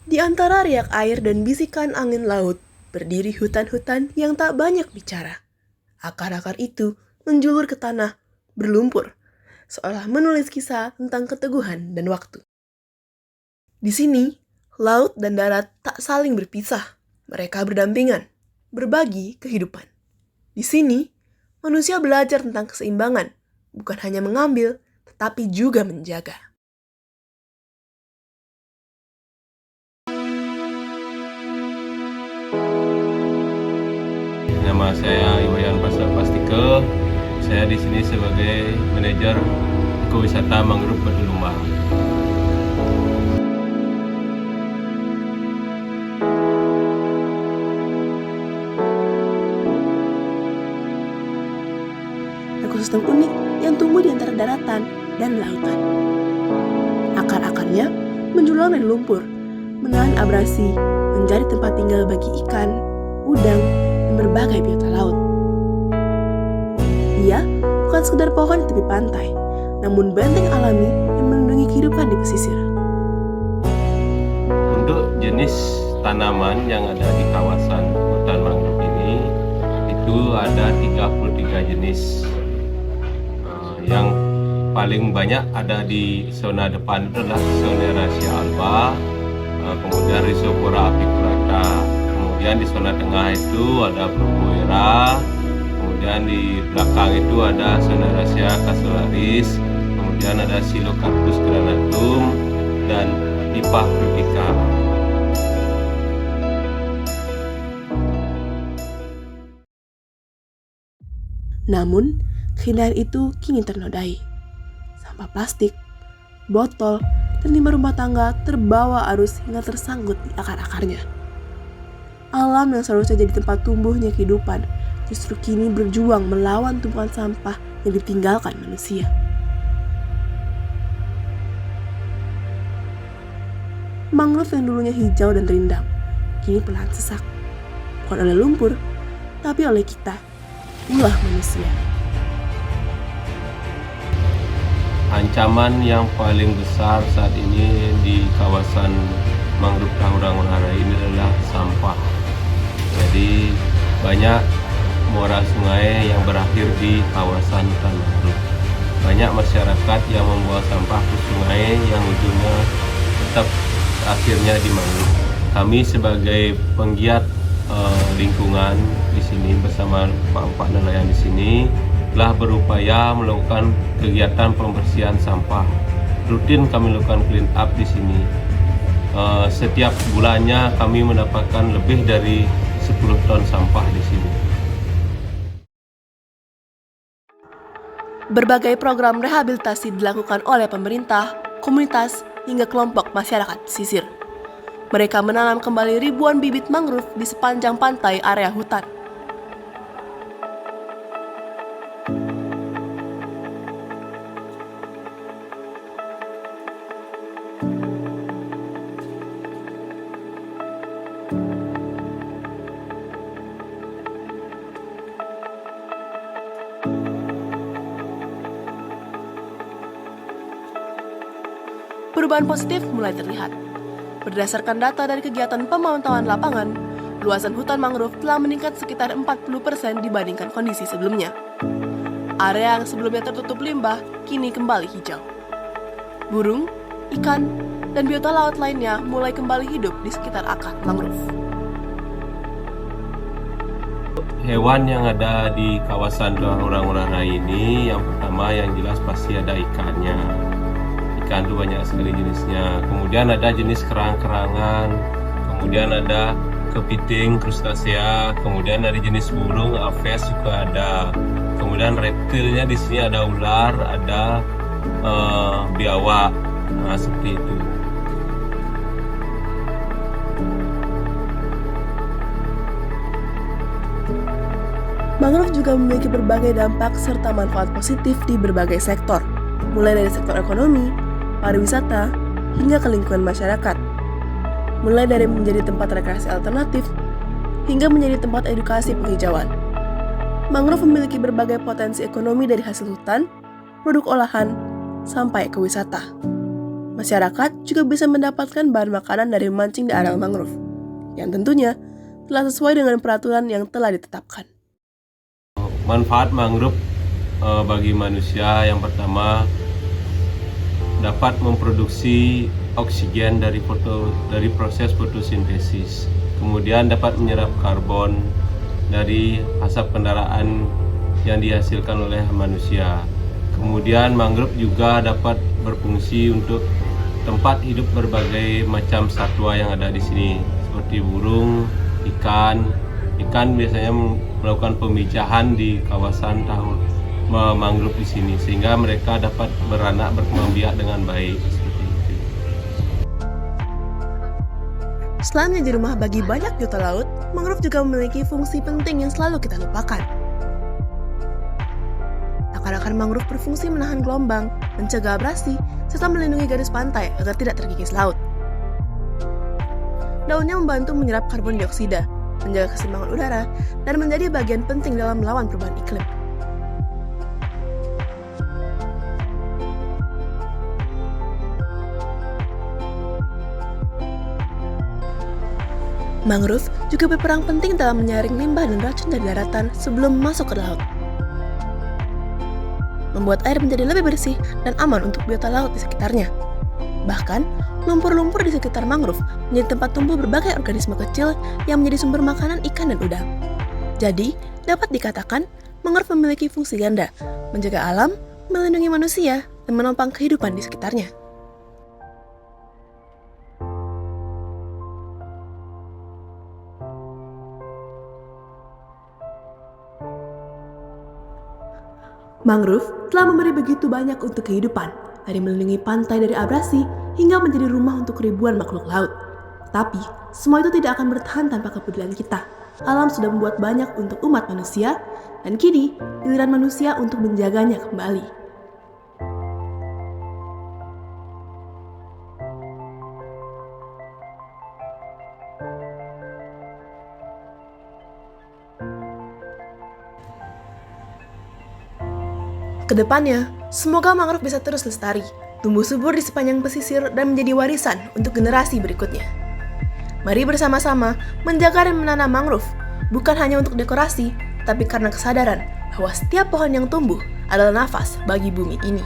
Di antara riak air dan bisikan angin laut, berdiri hutan-hutan yang tak banyak bicara. Akar-akar itu menjulur ke tanah, berlumpur, seolah menulis kisah tentang keteguhan dan waktu. Di sini, laut dan darat tak saling berpisah. Mereka berdampingan, berbagi kehidupan. Di sini, manusia belajar tentang keseimbangan, bukan hanya mengambil, tetapi juga menjaga. Nama saya Iwayan Pasar Pastike. Saya di sini sebagai manajer ekowisata mangrove Batu Lumbang. Ekosistem unik yang tumbuh di antara daratan dan lautan. Akar-akarnya menjulang dari lumpur, menahan abrasi, menjadi tempat tinggal bagi ikan, udang, dan berbagai biota laut. Ia bukan sekedar pohon di tepi pantai, namun benteng alami yang melindungi kehidupan di pesisir. Untuk jenis tanaman yang ada di kawasan hutan mangrove ini, itu ada 33 jenis. Yang paling banyak ada di zona depan adalah Zoneraceae alba, kemudian Rhizopora apicurata, kemudian di zona tengah itu ada Bruguiera, kemudian di belakang itu ada Zoneraceae cassularis, kemudian ada Psilocarpus granatum dan Typha frutica. Namun, keindahan itu kini ternodai. Sampah plastik, botol, dan limbah rumah tangga terbawa arus hingga tersangkut di akar-akarnya. Alam yang seharusnya jadi tempat tumbuhnya kehidupan justru kini berjuang melawan tumpukan sampah yang ditinggalkan manusia. Mangrove yang dulunya hijau dan rindang, kini perlahan sesak. Bukan oleh lumpur, tapi oleh kita, ulah manusia. Ancaman yang paling besar saat ini di kawasan mangrove Tahurang-Unhara ini adalah sampah. Jadi banyak muara sungai yang berakhir di kawasan hutan mangrove. Banyak masyarakat yang membuang sampah ke sungai yang ujungnya tetap akhirnya di mangrove. Kami sebagai penggiat lingkungan di sini bersama Pak nelayan di sini telah berupaya melakukan kegiatan pembersihan sampah. Rutin kami lakukan clean up di sini. Setiap bulannya kami mendapatkan lebih dari 10 ton sampah di sini. Berbagai program rehabilitasi dilakukan oleh pemerintah, komunitas, hingga kelompok masyarakat pesisir. Mereka menanam kembali ribuan bibit mangrove di sepanjang pantai area hutan. Perubahan positif mulai terlihat. Berdasarkan data dari kegiatan pemantauan lapangan, luasan hutan mangrove telah meningkat sekitar 40% dibandingkan kondisi sebelumnya. Area yang sebelumnya tertutup limbah kini kembali hijau. Burung, ikan, dan biota laut lainnya mulai kembali hidup di sekitar akar mangrove. Hewan yang ada di kawasan Tahurang-Unhara ini, yang pertama yang jelas pasti ada ikannya. Ikan itu banyak sekali jenisnya. Kemudian ada jenis kerang-kerangan, kemudian ada kepiting, krustasea, kemudian dari jenis burung, aves juga ada. Kemudian reptilnya di sini ada ular, ada biawak, seperti itu. Mangrove juga memiliki berbagai dampak serta manfaat positif di berbagai sektor, mulai dari sektor ekonomi, pariwisata, hingga ke lingkungan masyarakat. Mulai dari menjadi tempat rekreasi alternatif, hingga menjadi tempat edukasi penghijauan. Mangrove memiliki berbagai potensi ekonomi dari hasil hutan, produk olahan, sampai ke wisata. Masyarakat juga bisa mendapatkan bahan makanan dari memancing di areal mangrove, yang tentunya telah sesuai dengan peraturan yang telah ditetapkan. Manfaat mangrove bagi manusia yang pertama dapat memproduksi oksigen dari proses fotosintesis. Kemudian dapat menyerap karbon dari asap kendaraan yang dihasilkan oleh manusia. Kemudian mangrove juga dapat berfungsi untuk tempat hidup berbagai macam satwa yang ada di sini, seperti burung, ikan. Ikan biasanya melakukan pemijahan di kawasan mangrove di sini, sehingga mereka dapat beranak berkembang biak dengan baik. Seperti itu. Selain menjadi rumah bagi banyak biota laut, mangrove juga memiliki fungsi penting yang selalu kita lupakan. Akar-akar mangrove berfungsi menahan gelombang, mencegah abrasi, serta melindungi garis pantai agar tidak terkikis laut. Daunnya membantu menyerap karbon dioksida, menjaga keseimbangan udara, dan menjadi bagian penting dalam melawan perubahan iklim. Mangrove juga berperan penting dalam menyaring limbah dan racun dari daratan sebelum masuk ke laut, membuat air menjadi lebih bersih dan aman untuk biota laut di sekitarnya. Bahkan, lumpur-lumpur di sekitar mangrove menjadi tempat tumbuh berbagai organisme kecil yang menjadi sumber makanan ikan dan udang. Jadi, dapat dikatakan mangrove memiliki fungsi ganda, menjaga alam, melindungi manusia, dan menopang kehidupan di sekitarnya. Mangrove telah memberi begitu banyak untuk kehidupan, dari melindungi pantai dari abrasi hingga menjadi rumah untuk ribuan makhluk laut. Tapi, semua itu tidak akan bertahan tanpa kepedulian kita. Alam sudah membuat banyak untuk umat manusia, dan kini giliran manusia untuk menjaganya kembali. Kedepannya, semoga mangrove bisa terus lestari, tumbuh subur di sepanjang pesisir dan menjadi warisan untuk generasi berikutnya. Mari bersama-sama menjaga dan menanam mangrove, bukan hanya untuk dekorasi, tapi karena kesadaran bahwa setiap pohon yang tumbuh adalah nafas bagi bumi ini.